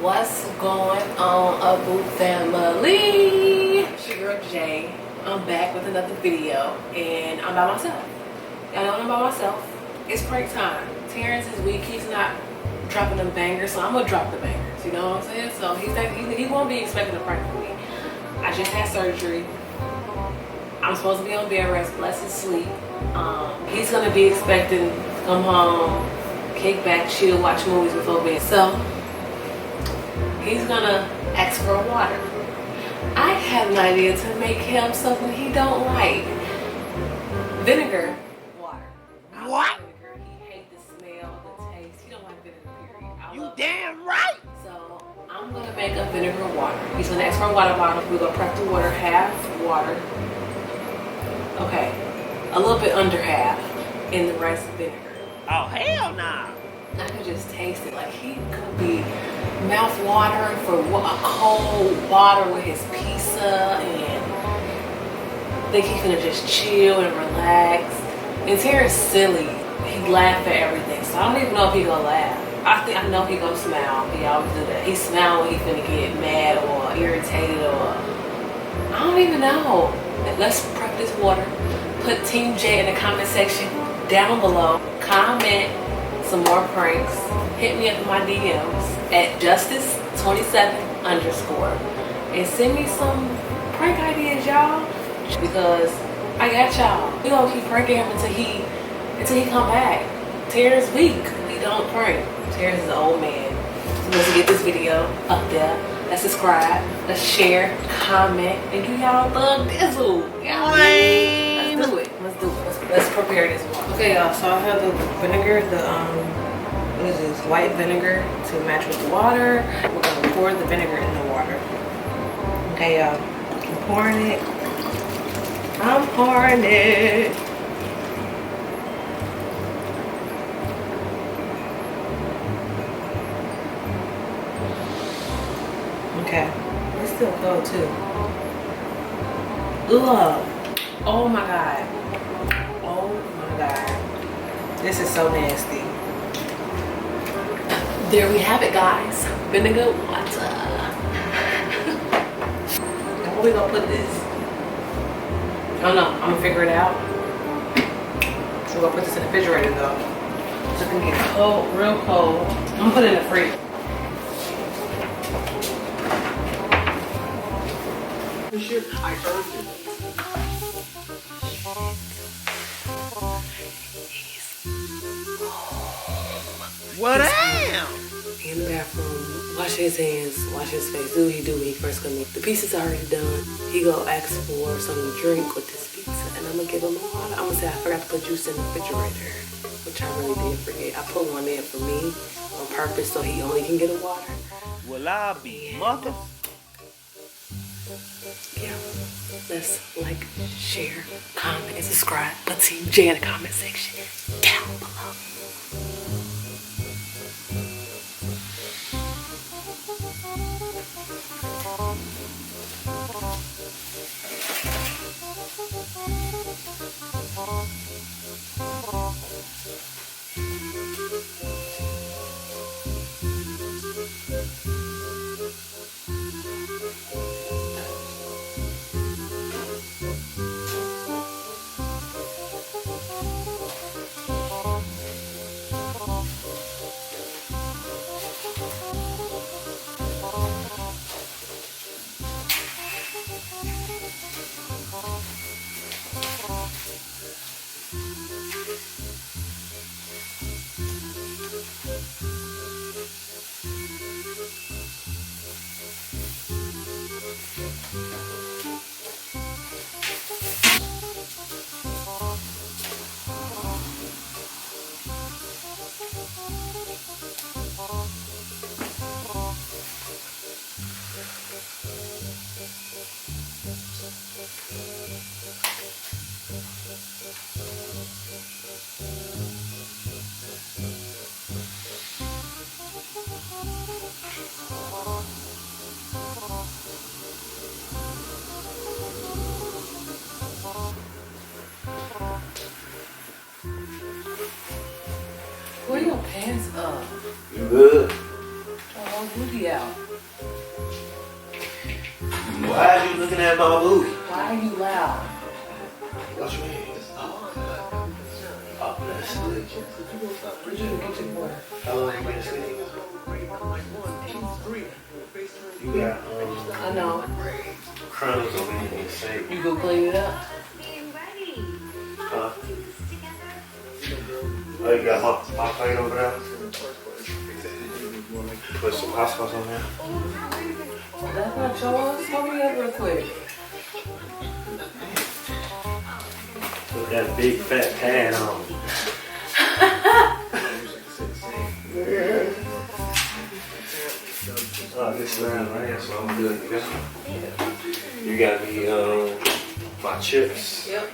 What's going on, Abu family? It's your girl Jay. I'm back with another video, and I'm by myself. Y'all know I'm by myself. It's prank time. Terrence is weak. He's not dropping them bangers, so I'm gonna drop the bangers. You know what I'm saying? So he won't be expecting a prank from me. I just had surgery. I'm supposed to be on bed rest, bless his sleep. He's gonna be expecting to come home, kick back, chill, watch movies before bed. So he's gonna ask for water. I have an idea to make him something he don't like. Vinegar water. What? Vinegar. He hates the smell, the taste. He don't like vinegar, period. You damn right. So I'm gonna make a vinegar water. He's gonna ask for a water bottle. We're gonna prep the water, half water. Okay, a little bit under half, in the rice vinegar. Oh hell nah. I could just taste it. Like he could be mouth watering for a cold water with his pizza, and think he's gonna just chill and relax. And Terrence silly. He laugh at everything, so I don't even know if he gonna laugh. I know he gonna smile. He always do that. He smile when he's gonna get mad or irritated, or I don't even know. Let's prep this water. Put Team J in the comment section down below. Comment some more pranks. Hit me up in my DMs at justice27_ and send me some prank ideas, y'all, because I got y'all. We gonna keep pranking him until he come back. Terrence weak. He don't prank. Terrence is an old man. So let's get this video up there. Let's subscribe, let's share, comment, and give y'all a thug dizzle. Let's do it. Let's prepare this one. Okay, y'all. So I have the vinegar, what is this? White vinegar to match with the water. We're gonna pour the vinegar in the water. Okay, y'all. I'm pouring it. I'm pouring it. Okay, it's still cold too. Ugh. Oh my god. Oh my god. This is so nasty. There we have it, guys. Vinegar water. Where we gonna put this? I don't know. I'm gonna figure it out. We're gonna put this in the refrigerator though, so it can get cold, real cold. I'm gonna put it in the fridge. I heard you. What am? In the bathroom, wash his hands, wash his face. Do what he do when he first come in. The pizza's already done. He go ask for something to drink with this pizza, and I'm gonna give him a water. I'm gonna say I forgot to put juice in the refrigerator, which I really did forget. I put one in for me on purpose so he only can get a water. Well, I'll be mother. Yeah, let's like, share, comment, and subscribe. Put Team J in the comment section down below. Pull your pants up. You good? The whole booty out. Why are you looking at my booty? Why are you loud? What you mean? Oh, that's slick. Where'd you get your water? How long you been asleep? You got I know. crumbs over here in the sink. You go clean it up. Huh? Oh, you got my plate over there? Put some hot sauce on there. That's not yours. Hold me up real quick. Put that big fat pad on. Oh, this round right here, so I'm good to go. You got me my chips. Yep.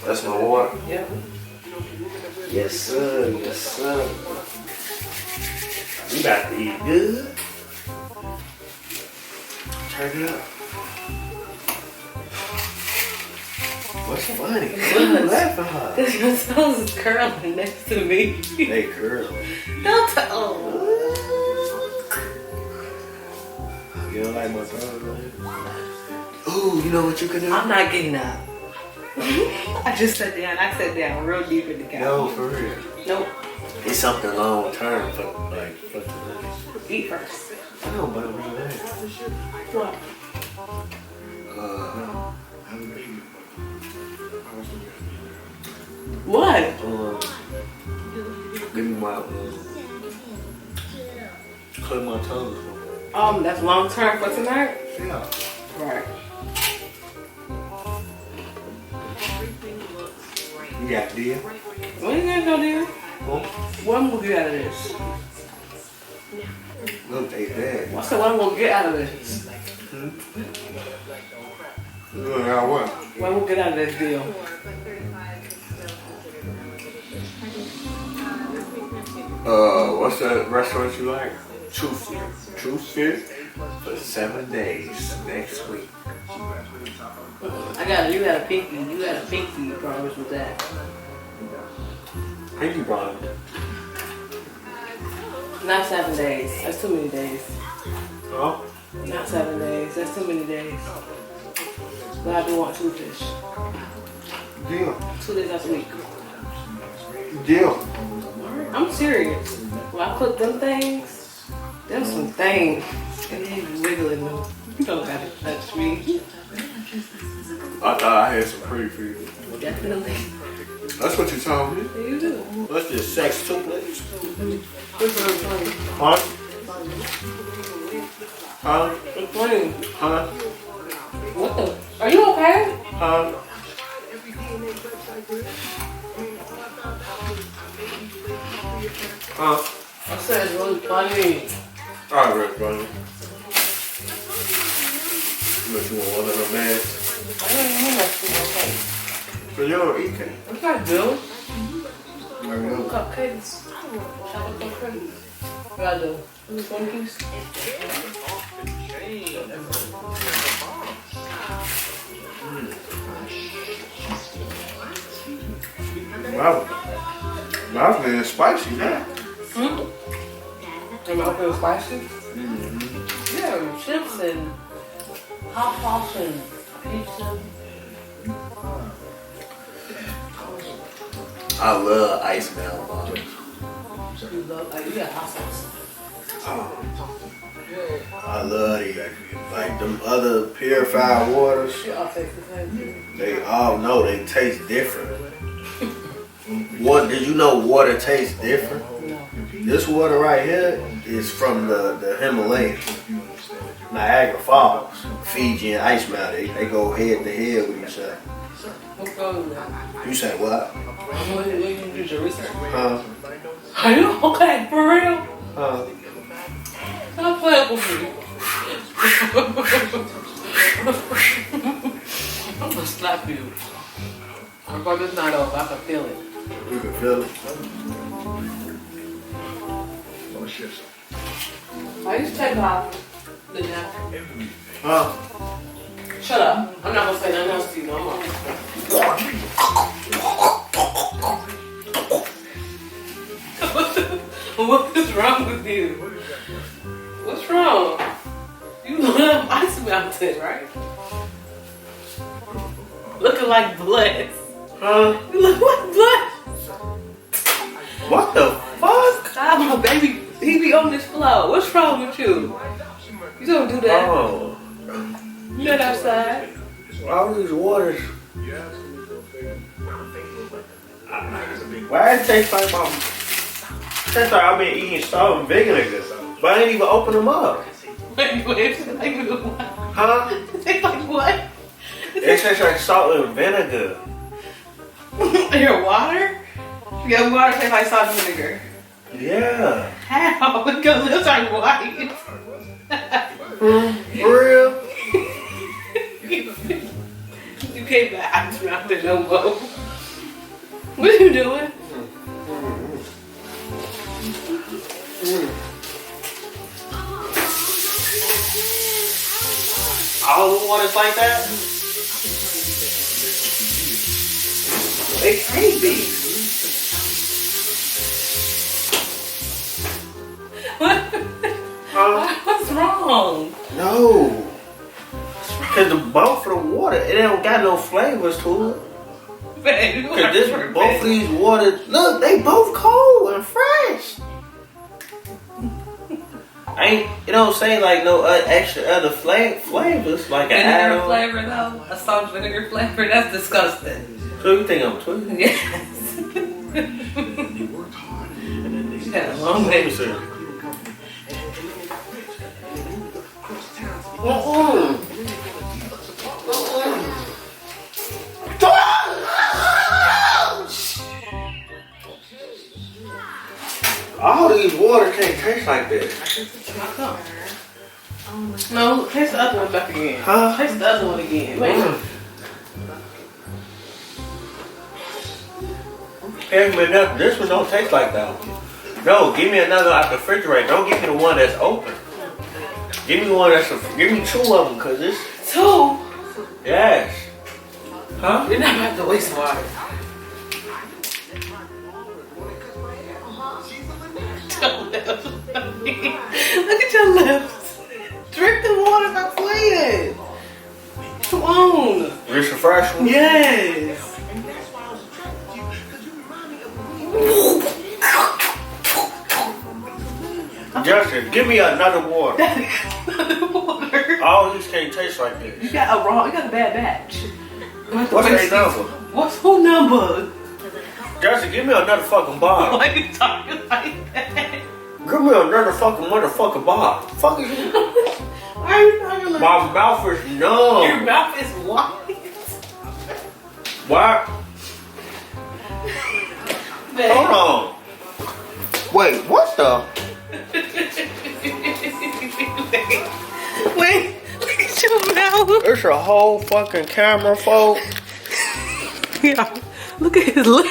That's my water. Yep. Yes, sir. Yes, sir. You about to eat good. Turn it up. What's funny? What are you laughing at? Because your toes is curling next to me. They curl. Don't tell. You don't like my toes, right? Ooh, you know what you can do? I'm not getting up. I just sat down. I sat down real deep in the couch. No, for real. Nope. It's something long term for today. Eat first. I know, but I'm really What? What? Give me my clip my toes. That's long term for tonight? Yeah. Right. You got a deal? When you gonna go there? What I'm gonna get out of this? Look, they bad. I said, what I'm gonna get out of this? Look, now what? What I'm gonna get out of this deal? What's that restaurant you like? Truth Fit for 7 days next week. You got a pinky. You got a pinky promise with that. Pinky Brown. Not 7 days. That's too many days. Huh? Not 7 days. That's too many days. But I do want 2 fish. Deal. 2 days last week. Deal. I'm serious. When I cook them things, them some things. And then you wiggling them. You don't gotta touch me. I thought I had some pretty for you. Definitely. That's what you told me. You do. What's this, sex tuplets? What's funny? Huh? Huh? It's funny. Huh? What the? Are you okay? Huh? Huh? I said it's really funny. Alright, Red Bunny. But you want one of them bags? I don't know that food okay. But you don't eat cake. What's that, Bill? There we go. Cupcakes. Chocolate cupcakes. What I do? Twinkies? Wow. Mouth man is spicy now. Am I open spicy? Yeah, chips and hot sauce and pizza. I love ice melon bars. You love, you got hot sauce. I love these. Like them other purified waters, They all taste the same. they all know they taste different. What did you know water tastes different? No. This water right here is from the Himalayas. Niagara Falls, Fiji and Ice Mountain, they go head to head with each other. What's wrong with that? You say what? What did you do your research? Huh? Are you okay, for real? Huh? I'm playing with you. I'm gonna slap you. I'm about this night over, I can feel it. You can feel it. I used to take off the napkin. Huh? Shut up. I'm not gonna say nothing else to you no more. What is wrong with you? What's Ice Mountain, right? Looking like Bless. Huh? You look like Bless. What the fuck? Ah, my baby, he be on this floor. What's wrong with you? You don't do that. Oh. You're not outside. All these waters. Why it tastes like my... That's like I've been eating salt and vinegar, but I ain't even open them up. Wait, like what? Huh? They like what? It tastes like salt and vinegar. Your water? Your water tastes like salt and vinegar. Yeah. How? Because it's like white. For real? You can't buy Ice Mountain no more. What are you doing? All the water's like that? They can't be. What's wrong? No. Cause the both of the water, it don't got no flavors to it. Baby, Cause this, both of these waters, look, they both cold and fresh. Ain't, you know what I'm saying, like no extra other flavors, like an vinegar add-on. flavor though? A salt vinegar flavor? That's disgusting. So you think I'm tweaking? Yes. You got a long Let me way. see. All these water can't taste like this. No, taste the other one back again. Huh? Taste the other one again. Wait. Give me another. This one don't taste like that one. No, give me another out the refrigerator. Don't give me the one that's open. Give me one that's give me two of them, cause this. Two? Yes. Huh? You're not about to waste water. Look at your lips. Drink the water by playing. Come on. This the first one? Yes. Justin, give me another water. Water. All these can't taste like this. You got a bad batch. What's their number? What's who number? Justin, give me another fucking bottle. Why are you talking like that? Give me another fucking motherfucking bottle. Fuck is you? Why are you talking like My mouth is numb. Your mouth is white. Why? Babe. Hold on. Wait, what the? Wait, look at your mouth. There's a whole fucking camera, folks. Yeah, look at his lips.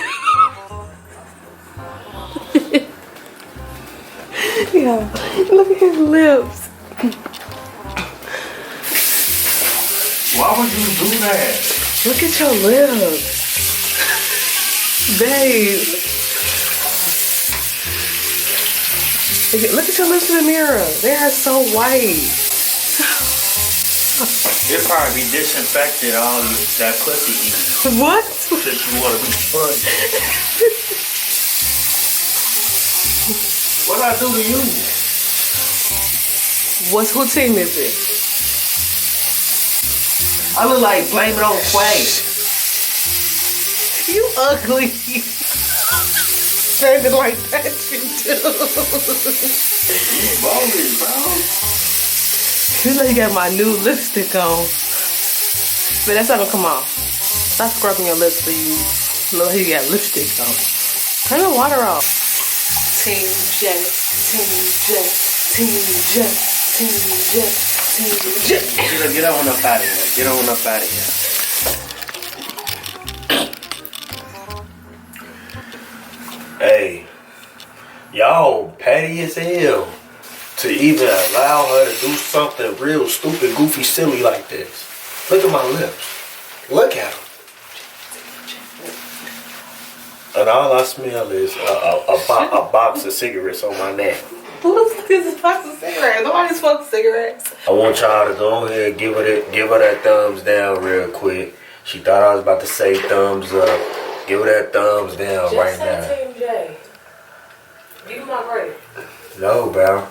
Yeah, look at his lips. Why would you do that? Look at your lips. Babe. Look at your lips in the mirror. They are so white. It'd probably be disinfected all that pussy eating. What? Since you want to be funny. What I do to you? Who team is it? I look like Blame It on Quay. You ugly. Sounded like that you do. Bogus, bro. You know you got my new lipstick on. But that's not gonna come off. Stop scrubbing your lips so you look like you got lipstick on. Turn the water off. Team J, Team J, Team J, Team J, Team J. Get on up out of here. Get on up out of here. Hey, y'all petty as hell to even allow her to do something real stupid, goofy, silly like this. Look at my lips. Look at them. And all I smell is a box of cigarettes on my neck. Who the fuck is a box of cigarettes? Nobody smokes cigarettes. I want y'all to go ahead and give her that thumbs down real quick. She thought I was about to say thumbs up. Give her that thumbs down Just right say now. Team J. Give me my break. No, bro.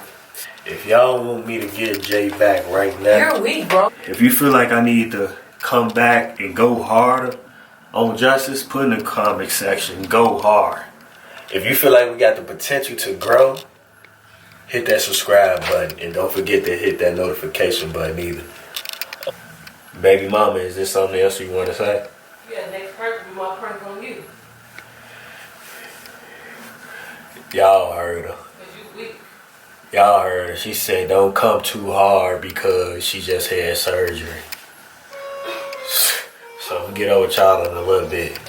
If y'all want me to get Jay back right now, You're weak, bro. if you feel like I need to come back and go harder on justice, put in the comment section, go hard. If you feel like we got the potential to grow, hit that subscribe button and don't forget to hit that notification button either. Baby mama, is there something else you want to say? Yeah, next prank will be my prank on you. Y'all heard her. Cause you weak. Y'all heard her. She said don't come too hard because she just had surgery. So I'm gonna get over with y'all in a little bit.